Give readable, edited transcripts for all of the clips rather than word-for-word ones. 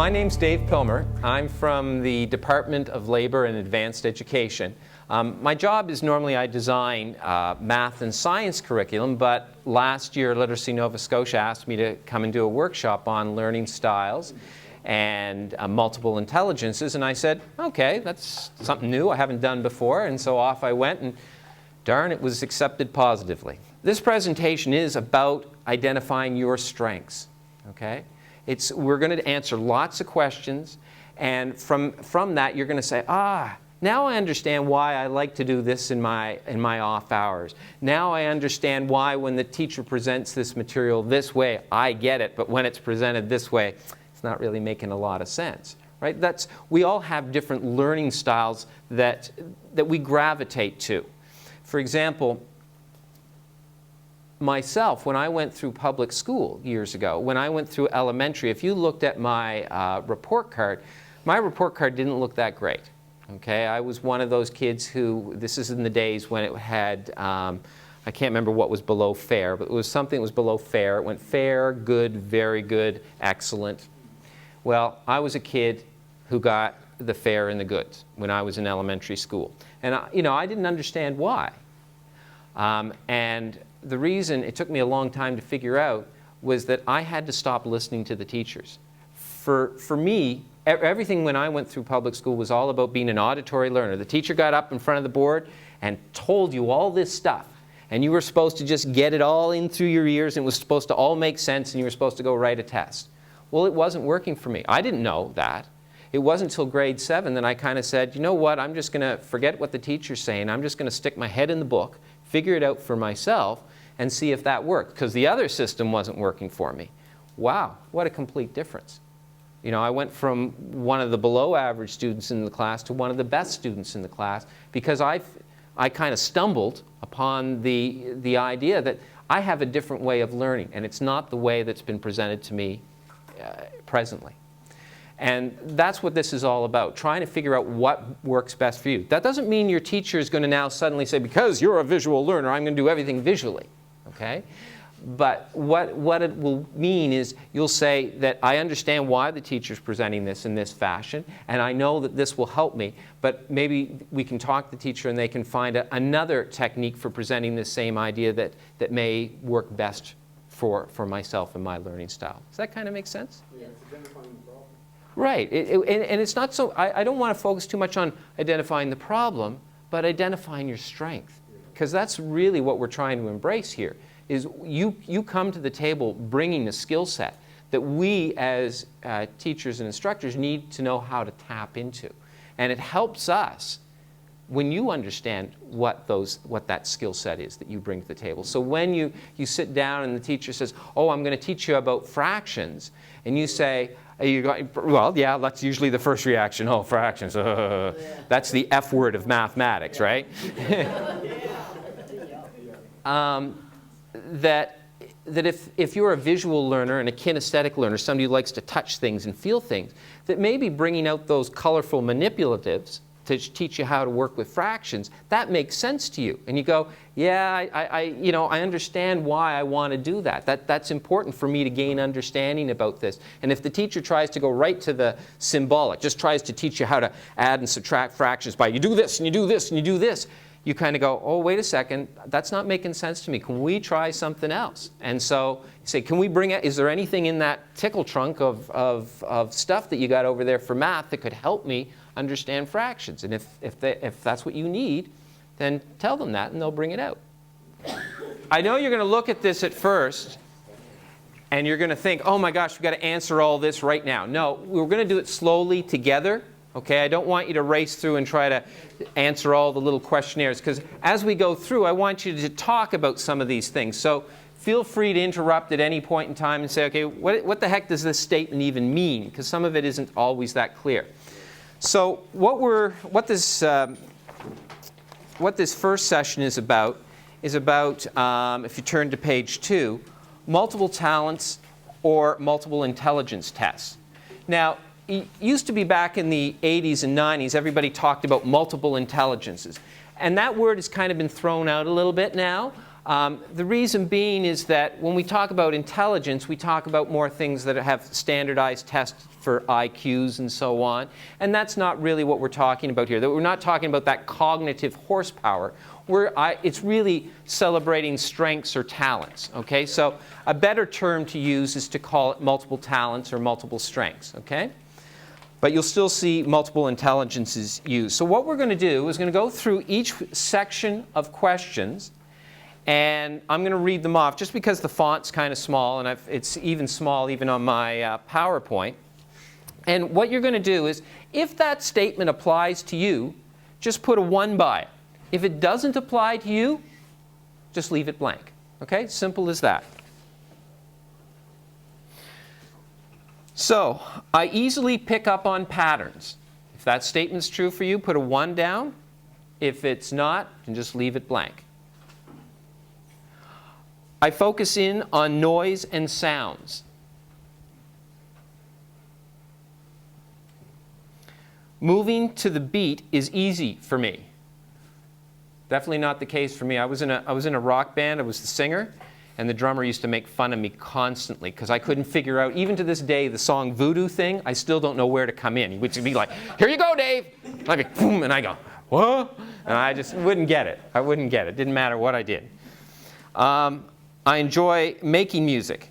My name's Dave Pilmer. I'm from the Department of Labor and Advanced Education. My job is normally I design math and science curriculum, but last year Literacy Nova Scotia asked me to come and do a workshop on learning styles and multiple intelligences, and I said, okay, that's something new I haven't done before, and so off I went, and darn, it was accepted positively. This presentation is about identifying your strengths, okay? We're going to answer lots of questions, and from that you're going to say, now I understand why I like to do this in my off hours. Now I understand why when the teacher presents this material this way, I get it, but when it's presented this way, it's not really making a lot of sense, right? We all have different learning styles that we gravitate to. For example, myself, when I went through public school years ago, when I went through elementary, if you looked at my report card, my report card didn't look that great. Okay, I was one of those kids who, this is in the days when it had, I can't remember what was below fair, but it was something that was below fair. It went fair, good, very good, excellent. Well, I was a kid who got the fair and the goods when I was in elementary school. And I didn't understand why. And the reason it took me a long time to figure out was that I had to stop listening to the teachers. For me, everything when I went through public school was all about being an auditory learner. The teacher got up in front of the board and told you all this stuff, and you were supposed to just get it all in through your ears, and it was supposed to all make sense, and you were supposed to go write a test. Well, it wasn't working for me. I didn't know that. It wasn't until grade 7 that I kind of said, you know what, I'm just going to forget what the teacher's saying. I'm just going to stick my head in the book, figure it out for myself, and see if that worked, because the other system wasn't working for me. Wow, what a complete difference. I went from one of the below average students in the class to one of the best students in the class because I kind of stumbled upon the idea that I have a different way of learning, and it's not the way that's been presented to me presently. And that's what this is all about, trying to figure out what works best for you. That doesn't mean your teacher is going to now suddenly say, because you're a visual learner, I'm going to do everything visually. Okay? But what it will mean is you'll say that I understand why the teacher's presenting this in this fashion, and I know that this will help me, but maybe we can talk to the teacher and they can find another technique for presenting the same idea that may work best for myself and my learning style. Does that kind of make sense? Yeah, it's identifying the problem. Right. And it's not so, I don't want to focus too much on identifying the problem, but identifying your strength. Because that's really what we're trying to embrace here. Is you come to the table bringing a skill set that we as teachers and instructors need to know how to tap into. And it helps us when you understand what that skill set is that you bring to the table. So when you sit down and the teacher says, oh, I'm going to teach you about fractions, and you say, well, yeah, that's usually the first reaction. Oh, fractions. That's the F word of mathematics, right? That if you're a visual learner and a kinesthetic learner, somebody who likes to touch things and feel things, that maybe bringing out those colorful manipulatives to teach you how to work with fractions, that makes sense to you. And you go, yeah, I understand why I want to do that. That's important for me to gain understanding about this. And if the teacher tries to go right to the symbolic, just tries to teach you how to add and subtract fractions by you do this and you do this and you do this, you kind of go, oh, wait a second, that's not making sense to me. Can we try something else? And so you say, can we bring it, is there anything in that tickle trunk of stuff that you got over there for math that could help me understand fractions? And if that's what you need, then tell them that and they'll bring it out. I know you're going to look at this at first and you're going to think, oh my gosh, we've got to answer all this right now. No, we're going to do it slowly together. Okay, I don't want you to race through and try to answer all the little questionnaires, because as we go through, I want you to talk about some of these things. So feel free to interrupt at any point in time and say, okay, what the heck does this statement even mean? Because some of it isn't always that clear. So what this first session is about, if you turn to page 2, multiple talents or multiple intelligence tests. Now, it used to be back in the 80s and 90s, everybody talked about multiple intelligences. And that word has kind of been thrown out a little bit now. The reason being is that when we talk about intelligence, we talk about more things that have standardized tests for IQs and so on. And that's not really what we're talking about here. We're not talking about that cognitive horsepower. It's really celebrating strengths or talents. Okay? So a better term to use is to call it multiple talents or multiple strengths. Okay? But you'll still see multiple intelligences used. So what we're going to do is going to go through each section of questions. And I'm going to read them off just because the font's kind of small, and it's even small even on my PowerPoint. And what you're going to do is, if that statement applies to you, just put a 1 by it. If it doesn't apply to you, just leave it blank. Okay? Simple as that. So, I easily pick up on patterns. If that statement's true for you, put a 1 down. If it's not, then just leave it blank. I focus in on noise and sounds. Moving to the beat is easy for me. Definitely not the case for me. I was in a rock band. I was the singer, and the drummer used to make fun of me constantly because I couldn't figure out, even to this day, the song Voodoo thing. I still don't know where to come in. He would be like, "Here you go, Dave." I'd be, boom, and I go, "What?" And I just wouldn't get it. I wouldn't get it. Didn't matter what I did. I enjoy making music.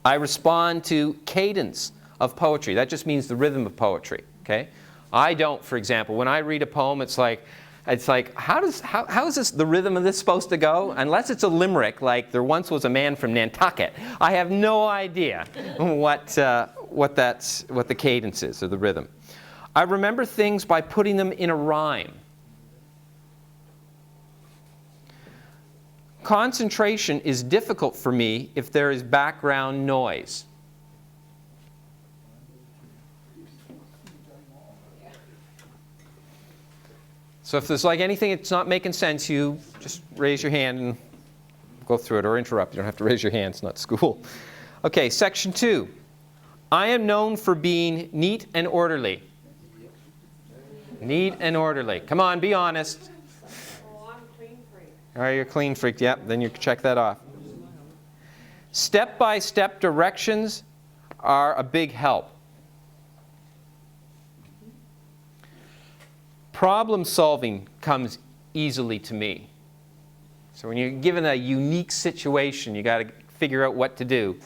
I respond to cadence of poetry. That just means the rhythm of poetry. Okay? I don't, for example, when I read a poem, it's like, how is this, the rhythm of this supposed to go? Unless it's a limerick, like there once was a man from Nantucket. I have no idea what the cadence is or the rhythm. I remember things by putting them in a rhyme. Concentration is difficult for me if there is background noise. So if there's like anything that's not making sense, you just raise your hand and go through it, or interrupt. You don't have to raise your hand. It's not school. Okay, section 2. I am known for being neat and orderly. Neat and orderly. Come on, be honest. All right, you're a clean freak. Yep, then you check that off. Step-by-step directions are a big help. Problem solving comes easily to me. So when you're given a unique situation, you got to figure out what to do.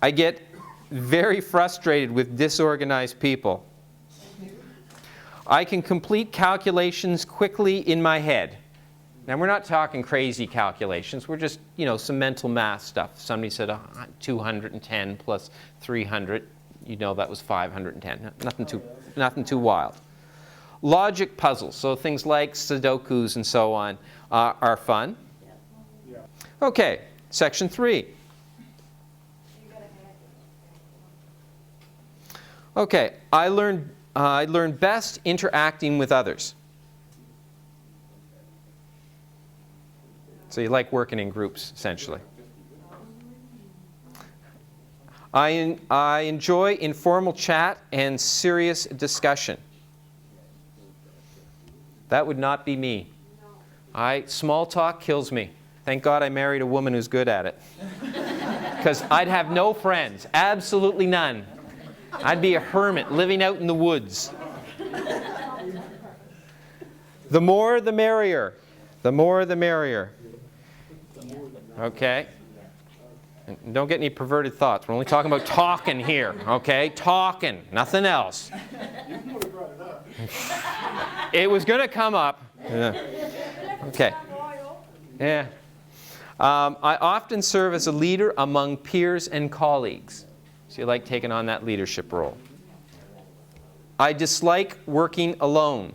I get very frustrated with disorganized people. I can complete calculations quickly in my head. Now, we're not talking crazy calculations. We're just, some mental math stuff. Somebody said 210 plus 300. You know that was 510. Nothing too wild. Logic puzzles, so things like Sudokus and so on, are fun. Okay, section 3. Okay, I learn best interacting with others. So you like working in groups, essentially. I enjoy informal chat and serious discussion. That would not be me. Small talk kills me. Thank God I married a woman who's good at it. Because I'd have no friends, absolutely none. I'd be a hermit living out in the woods. The more the merrier. The more the merrier. Okay? And don't get any perverted thoughts. We're only talking about talking here, okay? Talking, nothing else. It was going to come up. Yeah. Okay. Yeah. I often serve as a leader among peers and colleagues. So you like taking on that leadership role. I dislike working alone.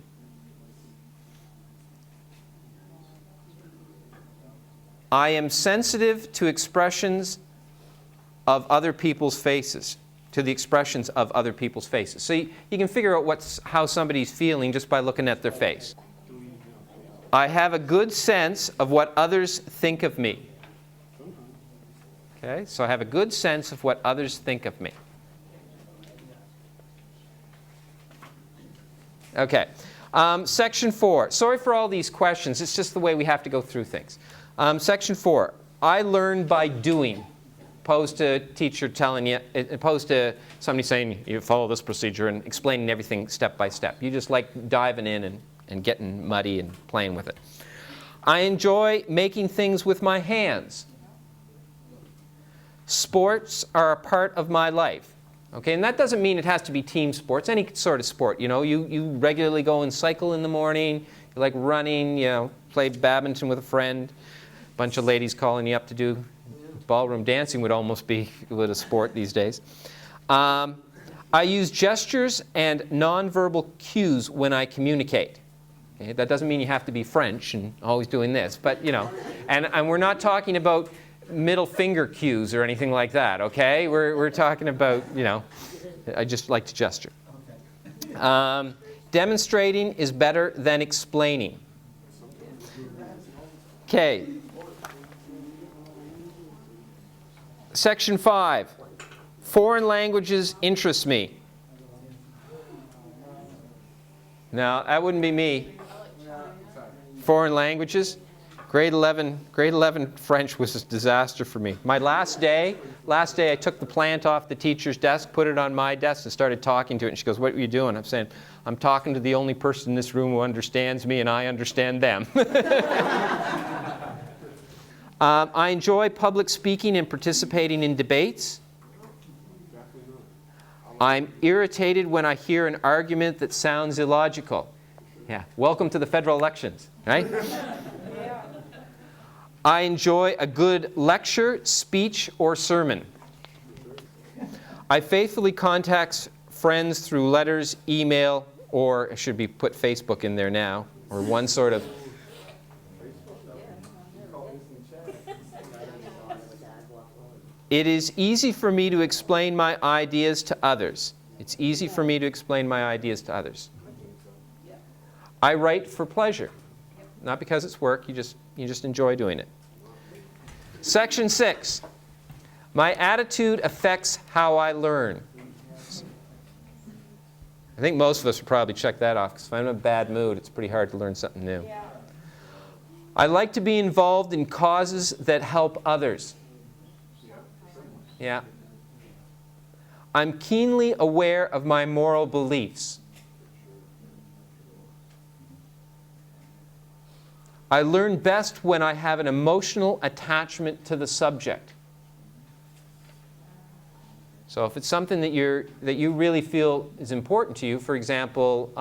I am sensitive to expressions of other people's faces, to the expressions of other people's faces. So you can figure out how somebody's feeling just by looking at their face. I have a good sense of what others think of me. Okay, so I have a good sense of what others think of me. Okay, Section 4. Sorry for all these questions. It's just the way we have to go through things. Section 4. I learn by doing. Opposed to teacher telling you, opposed to somebody saying you follow this procedure and explaining everything step by step. You just like diving in and getting muddy and playing with it. I enjoy making things with my hands. Sports are a part of my life. Okay, and that doesn't mean it has to be team sports, any sort of sport. You know, you regularly go and cycle in the morning, you like running, you know, play badminton with a friend, a bunch of ladies calling you up to do ballroom dancing would almost be a sport these days. I use gestures and nonverbal cues when I communicate. Okay, that doesn't mean you have to be French and always doing this, but you know, and we're not talking about middle finger cues or anything like that, okay? We're talking about, you know, I just like to gesture. Demonstrating is better than explaining. Okay. Section 5. Foreign languages interest me. Now, that wouldn't be me. Foreign languages. Grade 11 French was a disaster for me. My last day I took the plant off the teacher's desk, put it on my desk, and started talking to it. And she goes, "What are you doing?" I'm saying, "I'm talking to the only person in this room who understands me, and I understand them." I enjoy public speaking and participating in debates. I'm irritated when I hear an argument that sounds illogical. Yeah, welcome to the federal elections, right? I enjoy a good lecture, speech, or sermon. I faithfully contact friends through letters, email, or it should be put Facebook in there now, or one sort of. It is easy for me to explain my ideas to others. It's easy for me to explain my ideas to others. I write for pleasure. Not because it's work, you just enjoy doing it. Section 6. My attitude affects how I learn. I think most of us would probably check that off, because if I'm in a bad mood, it's pretty hard to learn something new. Yeah. I like to be involved in causes that help others. Yeah. I'm keenly aware of my moral beliefs. I learn best when I have an emotional attachment to the subject. So if it's something that you really feel is important to you, for example,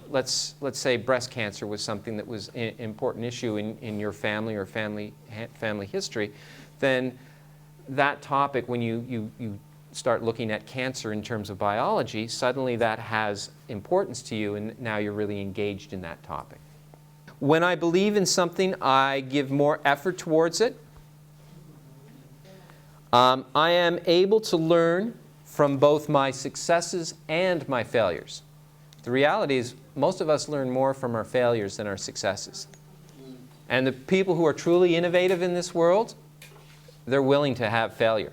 let's say breast cancer was something that was an important issue in your family or family history, then that topic, when you start looking at cancer in terms of biology, suddenly that has importance to you, and now you're really engaged in that topic. When I believe in something, I give more effort towards it. I am able to learn from both my successes and my failures. The reality is, most of us learn more from our failures than our successes. And the people who are truly innovative in this world, they're willing to have failure.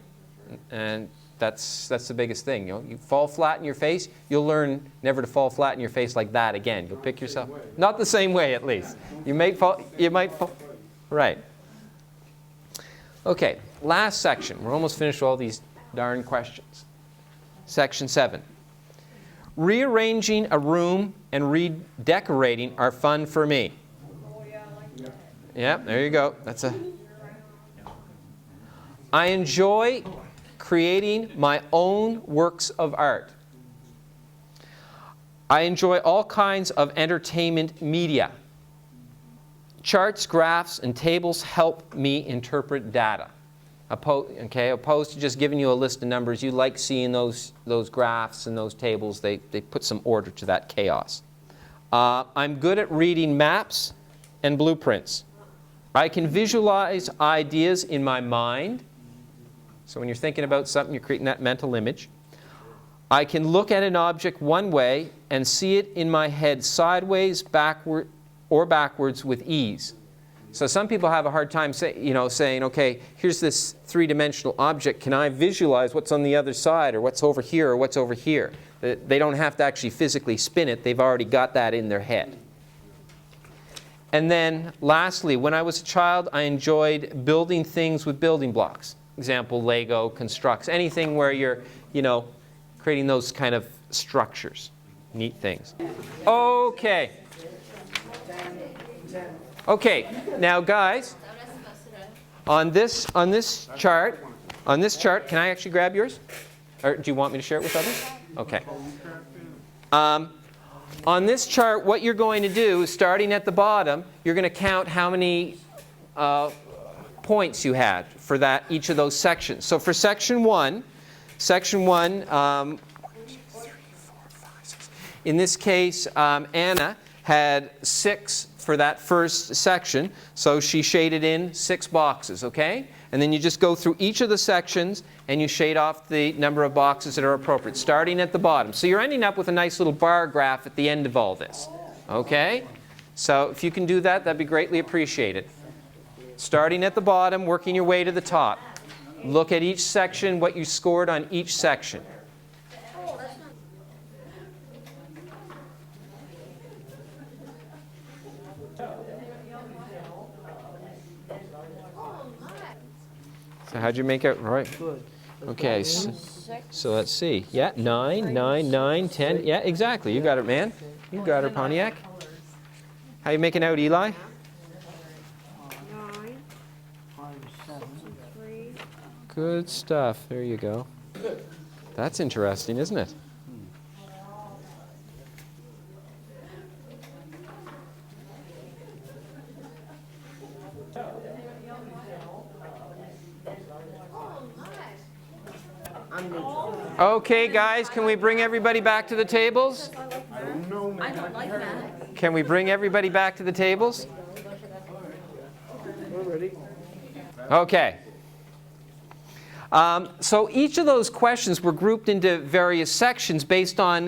And that's the biggest thing. You know, you fall flat in your face, you'll learn never to fall flat in your face like that again. You'll pick yourself. Not the same way, at least. You might fall. Right. Okay, last section. We're almost finished with all these darn questions. Section 7. Rearranging a room and redecorating are fun for me. Yeah, there you go. I enjoy creating my own works of art. I enjoy all kinds of entertainment media. Charts, graphs, and tables help me interpret data. Opposed to just giving you a list of numbers, you like seeing those graphs and those tables. They put some order to that chaos. I'm good at reading maps and blueprints. I can visualize ideas in my mind. So when you're thinking about something, you're creating that mental image. I can look at an object one way and see it in my head sideways, backward, or backwards with ease. So some people have a hard time saying, okay, here's this three-dimensional object. Can I visualize what's on the other side, or what's over here, or what's over here? They don't have to actually physically spin it. They've already got that in their head. And then lastly, when I was a child, I enjoyed building things with building blocks. Example, Lego, constructs, anything where you're, creating those kind of structures. Neat things. Okay. Okay, now guys, on this chart, can I actually grab yours? Or do you want me to share it with others? Okay. On this chart, what you're going to do is, starting at the bottom, you're going to count how many points you had for each of those sections. So for section 1, in this case, Anna had 6 for that first section, so she shaded in 6 boxes, okay? And then you just go through each of the sections and you shade off the number of boxes that are appropriate, starting at the bottom. So you're ending up with a nice little bar graph at the end of all this, okay? So if you can do that, that'd be greatly appreciated. Starting at the bottom, working your way to the top. Look at each section, what you scored on each section. So how'd you make it? All right. Okay, so let's see. Yeah, 9, 9, 9, 10. Yeah, exactly. You got it, man. You got her, Pontiac. How you making out, Eli? 9, 5, 7, 3. Good stuff. There you go. That's interesting, isn't it? Okay, guys, can we bring everybody back to the tables? I don't like that. Can we bring everybody back to the tables? We're ready. Okay. So each of those questions were grouped into various sections based on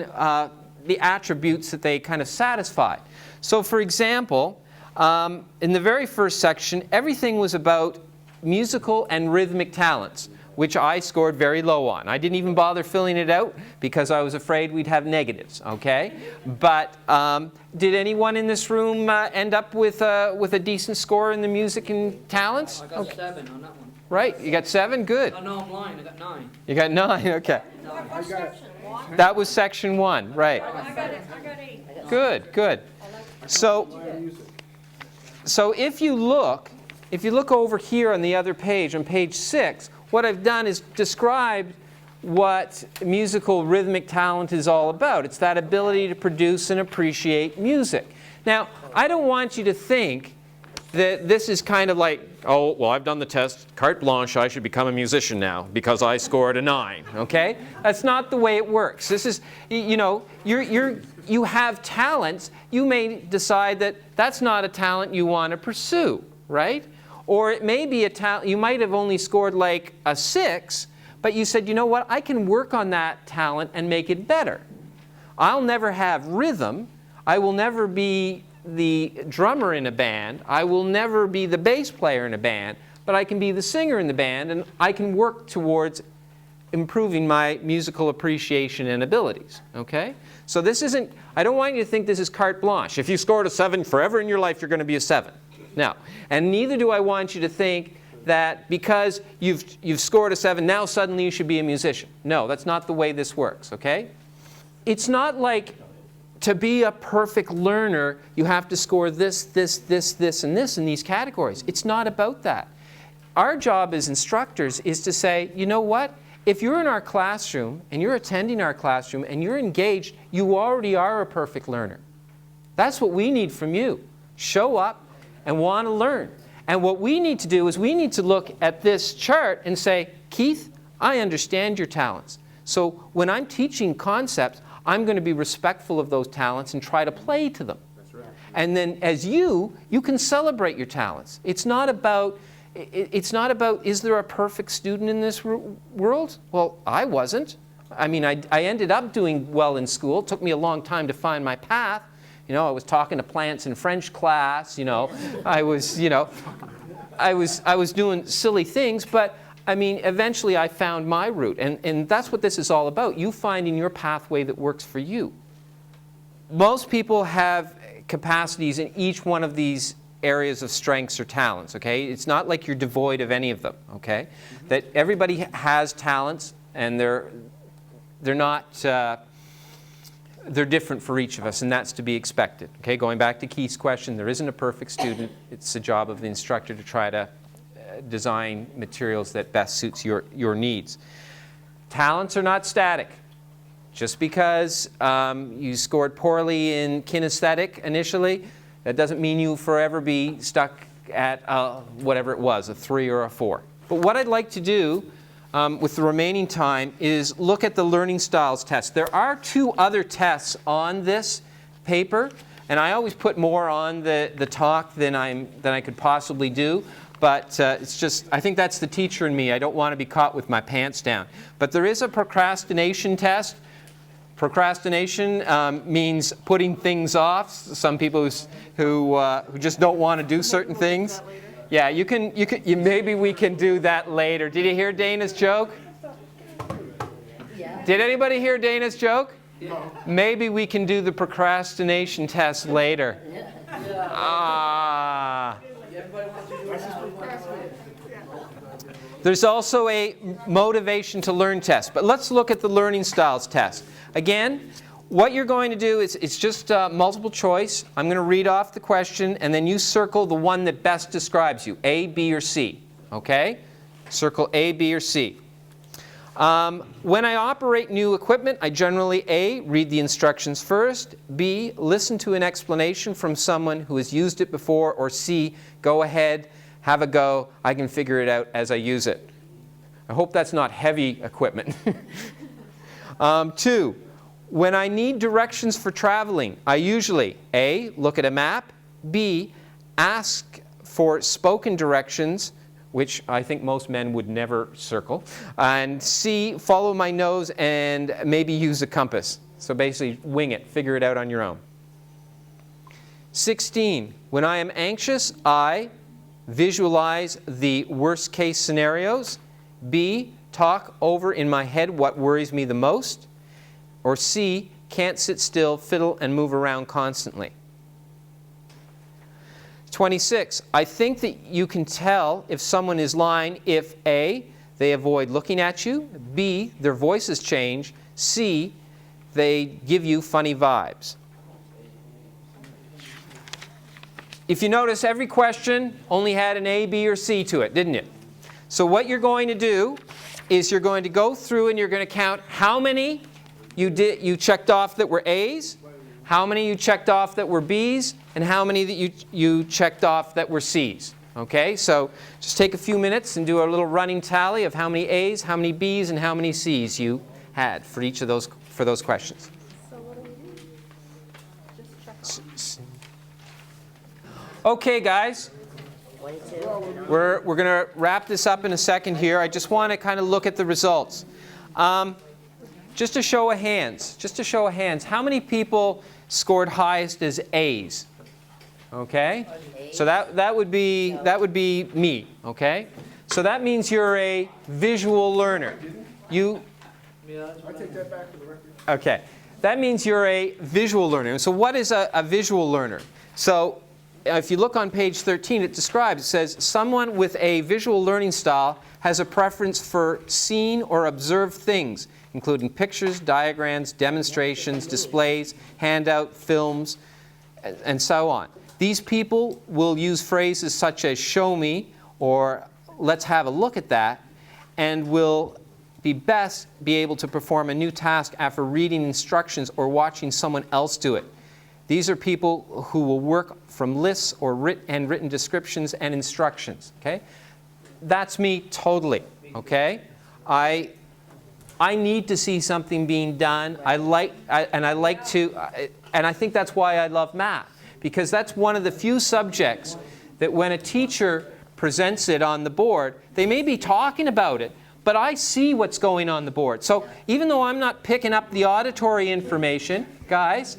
the attributes that they kind of satisfied. So for example, in the very first section, everything was about musical and rhythmic talents, which I scored very low on. I didn't even bother filling it out because I was afraid we'd have negatives, okay? But did anyone in this room end up with a decent score in the music and talents? I got 7 on that one. Right, you got 7? Good. Oh, no, I'm lying. I got 9. You got 9, okay. I got it. That was section 1, right. I got 8. Good, good. So if you look over here on the other page, on page 6, what I've done is described what musical rhythmic talent is all about. It's that ability to produce and appreciate music. Now, I don't want you to think that this is kind of like, oh, well, I've done the test, carte blanche, I should become a musician now because I scored a 9, okay? That's not the way it works. This is, you have talents. You may decide that that's not a talent you want to pursue, right? Or it may be a talent, you might have only scored like a 6, but you said, you know what, I can work on that talent and make it better. I'll never have rhythm. I will never be the drummer in a band. I will never be the bass player in a band, but I can be the singer in the band, and I can work towards improving my musical appreciation and abilities, okay? So this isn't, I don't want you to think this is carte blanche. If you scored a 7 forever in your life, you're going to be a 7. No, and neither do I want you to think that because you've scored a 7, now suddenly you should be a musician. No, that's not the way this works, okay? It's not like to be a perfect learner, you have to score this, this, this, this, and this in these categories. It's not about that. Our job as instructors is to say, you know what? If you're in our classroom and you're attending our classroom and you're engaged, you already are a perfect learner. That's what we need from you. Show up and want to learn. And what we need to do is we need to look at this chart and say, Keith, I understand your talents. So when I'm teaching concepts, I'm going to be respectful of those talents and try to play to them. That's right. And then as you can celebrate your talents. It's not about, is there a perfect student in this world? Well, I wasn't. I mean, I ended up doing well in school. It took me a long time to find my path. I was talking to plants in French class, I was doing silly things, but I mean, eventually I found my route, and that's what this is all about, you finding your pathway that works for you. Most people have capacities in each one of these areas of strengths or talents, okay? It's not like you're devoid of any of them, okay? That everybody has talents, and they're not, they're different for each of us, and that's to be expected, okay? Going back to Keith's question, there isn't a perfect student. It's the job of the instructor to try to design materials that best suits your needs. Talents are not static. Just because you scored poorly in kinesthetic initially, that doesn't mean you'll forever be stuck at whatever it was, a 3 or a 4. But what I'd like to do with the remaining time is look at the learning styles test. There are 2 other tests on this paper, and I always put more on the talk than I could possibly do. But it's just, I think that's the teacher in me. I don't want to be caught with my pants down. But there is a procrastination test. Procrastination means putting things off. Some people who just don't want to do certain things. Yeah, maybe we can do that later. Did you hear Dana's joke? Yeah. Did anybody hear Dana's joke? Yeah. Maybe we can do the procrastination test later. Ah. Everybody wants to do it now. There's also a motivation to learn test. But let's look at the learning styles test. Again, what you're going to do is it's just multiple choice. I'm going to read off the question, and then you circle the one that best describes you, A, B, or C. Okay? Circle A, B, or C. When I operate new equipment, I generally A, read the instructions first, B, listen to an explanation from someone who has used it before, or C, go ahead, have a go, I can figure it out as I use it. I hope that's not heavy equipment. 2, when I need directions for traveling, I usually A, look at a map, B, ask for spoken directions, which I think most men would never circle, and C, follow my nose and maybe use a compass. So basically wing it, figure it out on your own. 16, when I am anxious, I visualize the worst case scenarios, B, talk over in my head what worries me the most, or C, can't sit still, fiddle, and move around constantly. 26, I think that you can tell if someone is lying if A, they avoid looking at you, B, their voices change, C, they give you funny vibes. If you notice, every question only had an A, B, or C to it, didn't it? So what you're going to do is you're going to go through and you're going to count how many you checked off that were A's, how many you checked off that were B's, and how many that you checked off that were C's. Okay, so just take a few minutes and do a little running tally of how many A's, how many B's, and how many C's you had for each of those questions. So what do we do? Just check off. Okay, guys. 22. We're going to wrap this up in a second here. I just want to kind of look at the results. Just a show of hands, how many people scored highest as A's? Okay? So that would be me, okay? So that means you're a visual learner. Yeah, that's what I take that back for the record. Okay. That means you're a visual learner. So what is a visual learner? So if you look on page 13, it says, someone with a visual learning style has a preference for seen or observed things, including pictures, diagrams, demonstrations, displays, handout, films, and so on. These people will use phrases such as show me or let's have a look at that, and will be able to perform a new task after reading instructions or watching someone else do it. These are people who will work from lists or written descriptions and instructions. Okay? That's me totally. Okay? I need to see something being done. And I think that's why I love math, because that's one of the few subjects that when a teacher presents it on the board, they may be talking about it, but I see what's going on the board. So even though I'm not picking up the auditory information, guys,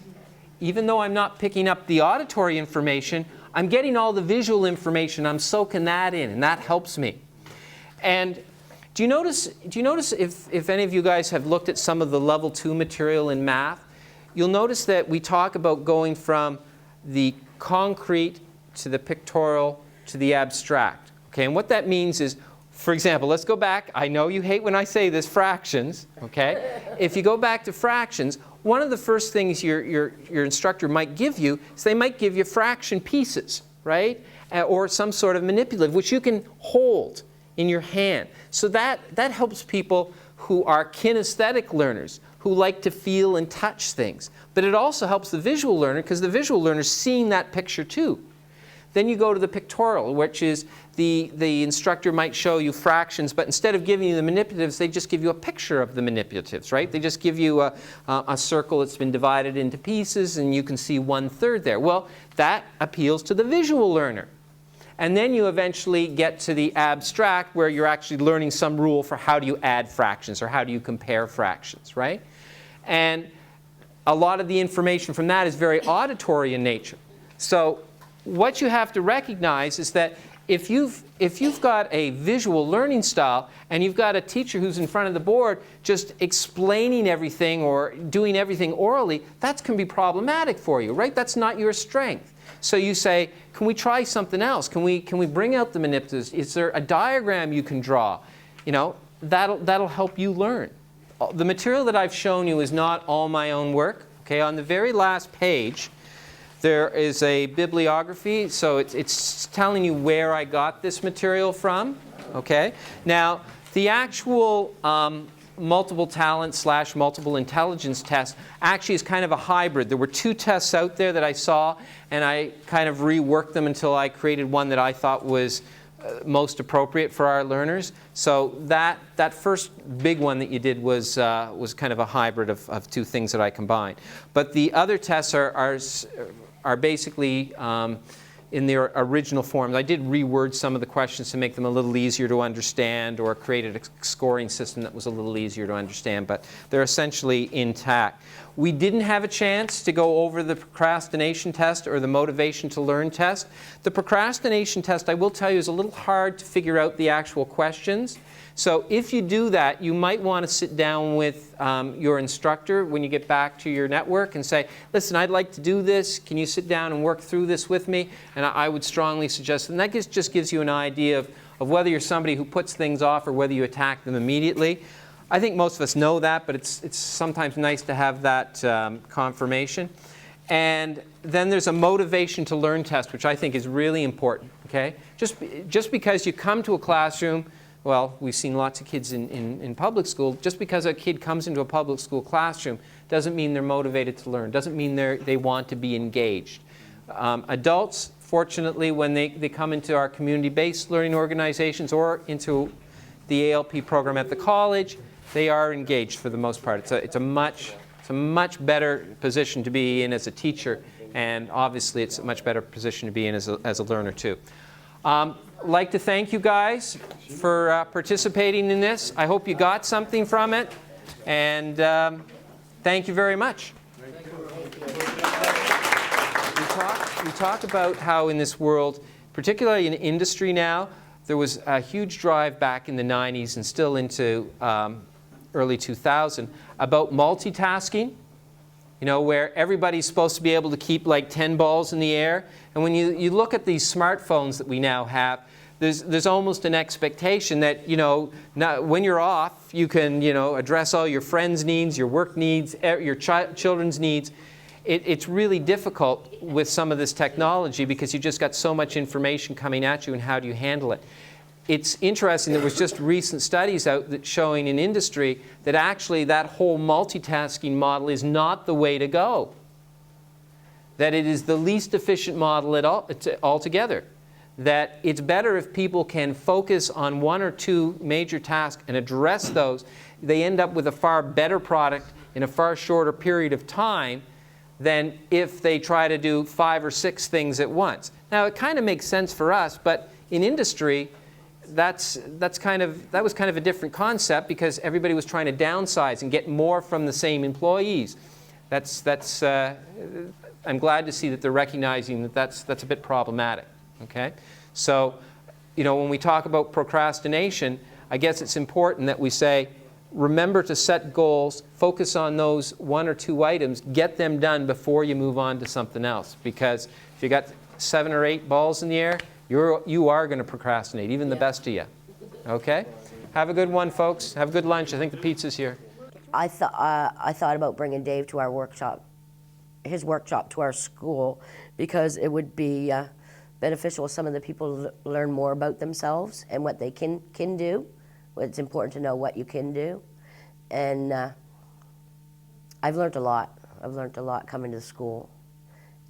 even though I'm not picking up the auditory information, I'm getting all the visual information. I'm soaking that in, and that helps me. And do you notice if any of you guys have looked at some of the level 2 material in math, you'll notice that we talk about going from the concrete to the pictorial to the abstract. Okay, and what that means is, for example, let's go back. I know you hate when I say this, fractions. Okay, if you go back to fractions, one of the first things your instructor might give you is they might give you fraction pieces, right? Or some sort of manipulative, which you can hold in your hand. So that helps people who are kinesthetic learners, who like to feel and touch things. But it also helps the visual learner, because the visual learner is seeing that picture too. Then you go to the pictorial, which is the instructor might show you fractions, but instead of giving you the manipulatives, they just give you a picture of the manipulatives, right? They just give you a circle that's been divided into pieces, and you can see 1/3 there. Well, that appeals to the visual learner. And then you eventually get to the abstract, where you're actually learning some rule for how do you add fractions or how do you compare fractions, right? And a lot of the information from that is very auditory in nature. So what you have to recognize is that if you've got a visual learning style and you've got a teacher who's in front of the board just explaining everything or doing everything orally, that can be problematic for you, right? That's not your strength. So you say, can we try something else? Can we bring out the manipulatives? Is there a diagram you can draw? You know, that'll help you learn. The material that I've shown you is not all my own work. Okay, on the very last page, there is a bibliography, so it's telling you where I got this material from. Okay, now the actual multiple talent / multiple intelligence test actually is kind of a hybrid. There were 2 tests out there that I saw, and I kind of reworked them until I created one that I thought was most appropriate for our learners. So that first big one that you did was kind of a hybrid of 2 things that I combined. But the other tests are basically in their original forms. I did reword some of the questions to make them a little easier to understand, or created a scoring system that was a little easier to understand, but they're essentially intact. We didn't have a chance to go over the procrastination test or the motivation to learn test. The procrastination test, I will tell you, is a little hard to figure out the actual questions. So if you do that, you might want to sit down with your instructor when you get back to your network and say, listen, I'd like to do this. Can you sit down and work through this with me? And I would strongly suggest, and that just gives you an idea of whether you're somebody who puts things off or whether you attack them immediately. I think most of us know that, but it's sometimes nice to have that confirmation. And then there's a motivation to learn test, which I think is really important. Okay? Just because you come to a classroom, well, we've seen lots of kids in public school. Just because a kid comes into a public school classroom doesn't mean they're motivated to learn, doesn't mean they want to be engaged. Adults, fortunately, when they come into our community-based learning organizations or into the ALP program at the college, they are engaged for the most part. It's a much better position to be in as a teacher, and obviously it's a much better position to be in as a learner too. I'd like to thank you guys for participating in this. I hope you got something from it, and thank you very much. We talk about how in this world, particularly in industry now, there was a huge drive back in the 90s and still into early 2000 about multitasking. You know, where everybody's supposed to be able to keep like 10 balls in the air. And when you look at these smartphones that we now have, there's almost an expectation that, you know, when you're off, you can, you know, address all your friends' needs, your work needs, your children's needs. It's really difficult with some of this technology because you just got so much information coming at you, and how do you handle it? It's interesting, there was just recent studies out that showing in industry that actually that whole multitasking model is not the way to go. That it is the least efficient model altogether. That it's better if people can focus on 1 or 2 major tasks and address those. They end up with a far better product in a far shorter period of time than if they try to do 5 or 6 things at once. Now it kind of makes sense for us, but in industry, that was kind of a different concept because everybody was trying to downsize and get more from the same employees. I'm glad to see that they're recognizing that that's a bit problematic. Okay, so you know, when we talk about procrastination, I guess it's important that we say, remember to set goals, focus on those 1 or 2 items, get them done before you move on to something else. Because if you got 7 or 8 balls in the air, you are going to procrastinate, even the best of you. Okay? Have a good one, folks. Have a good lunch. I think the pizza's here. I thought about bringing Dave to our workshop, his workshop to our school, because it would be beneficial for some of the people to learn more about themselves and what they can do. It's important to know what you can do. And I've learned a lot. I've learned a lot coming to school.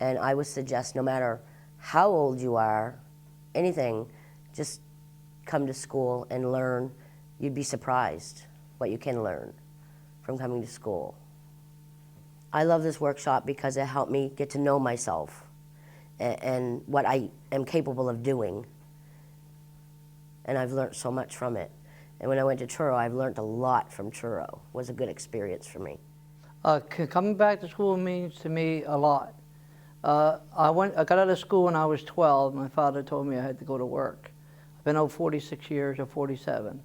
And I would suggest no matter how old you are, anything, just come to school and learn. You'd be surprised what you can learn from coming to school. I love this workshop because it helped me get to know myself and what I am capable of doing. And I've learned so much from it. And when I went to Truro, I've learned a lot from Truro. It was a good experience for me. Coming back to school means to me a lot. I got out of school when I was 12. My father told me I had to go to work. I've been out 46 years or 47.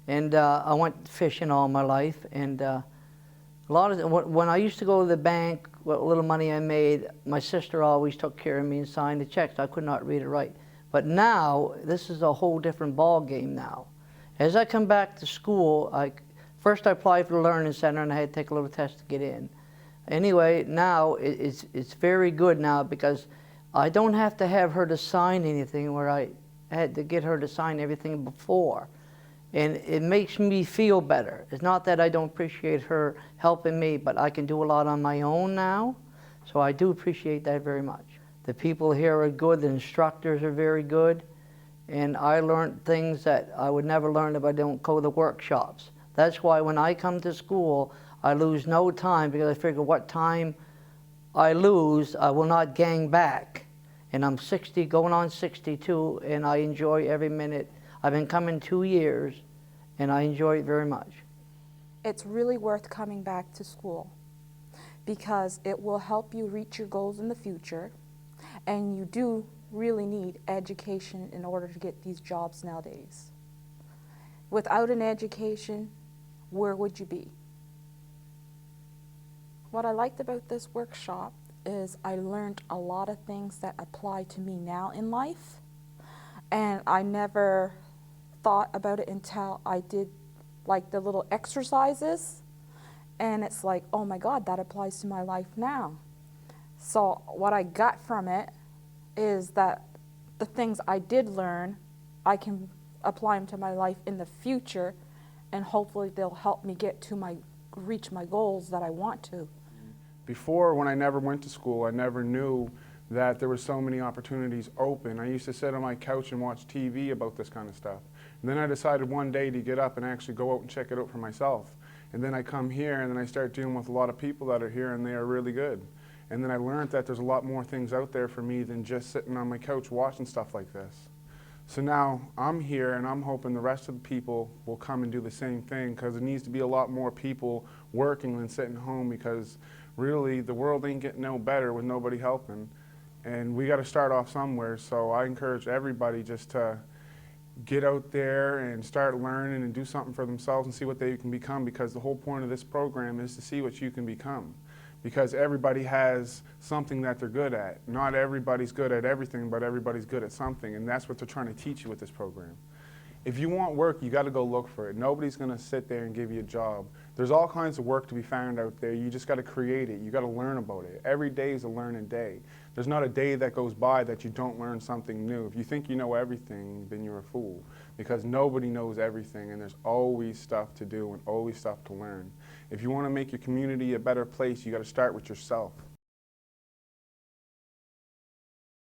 And I went fishing all my life. And when I used to go to the bank, what little money I made, my sister always took care of me and signed the checks. I could not read or write. But now, this is a whole different ball game now. As I come back to school, first I applied for the Learning Center and I had to take a little test to get in. Anyway, now it's very good now because I don't have to have her to sign anything where I had to get her to sign everything before. And it makes me feel better. It's not that I don't appreciate her helping me, but I can do a lot on my own now. So I do appreciate that very much. The people here are good, the instructors are very good. And I learned things that I would never learn if I don't go to the workshops. That's why when I come to school, I lose no time because I figure what time I lose, I will not gang back. And I'm 60, going on 62, and I enjoy every minute. I've been coming 2 years, and I enjoy it very much. It's really worth coming back to school because it will help you reach your goals in the future, and you do really need education in order to get these jobs nowadays. Without an education, where would you be? What I liked about this workshop is I learned a lot of things that apply to me now in life, and I never thought about it until I did like the little exercises, and it's like, oh my God, that applies to my life now. So what I got from it is that the things I did learn, I can apply them to my life in the future, and hopefully they'll help me reach my goals that I want to. Before, when I never went to school, I never knew that there were so many opportunities open. I used to sit on my couch and watch TV about this kind of stuff. And then I decided one day to get up and actually go out and check it out for myself. And then I come here and then I start dealing with a lot of people that are here, and they are really good. And then I learned that there's a lot more things out there for me than just sitting on my couch watching stuff like this. So now I'm here and I'm hoping the rest of the people will come and do the same thing, because there needs to be a lot more people working than sitting home, because really the world ain't getting no better with nobody helping. And we got to start off somewhere. So I encourage everybody just to get out there and start learning and do something for themselves and see what they can become, because the whole point of this program is to see what you can become. Because everybody has something that they're good at. Not everybody's good at everything, but everybody's good at something, and that's what they're trying to teach you with this program. If you want work, you got to go look for it. Nobody's going to sit there and give you a job. There's all kinds of work to be found out there. You just got to create it. You got to learn about it. Every day is a learning day. There's not a day that goes by that you don't learn something new. If you think you know everything, then you're a fool, because nobody knows everything, and there's always stuff to do and always stuff to learn. If you want to make your community a better place, you got to start with yourself.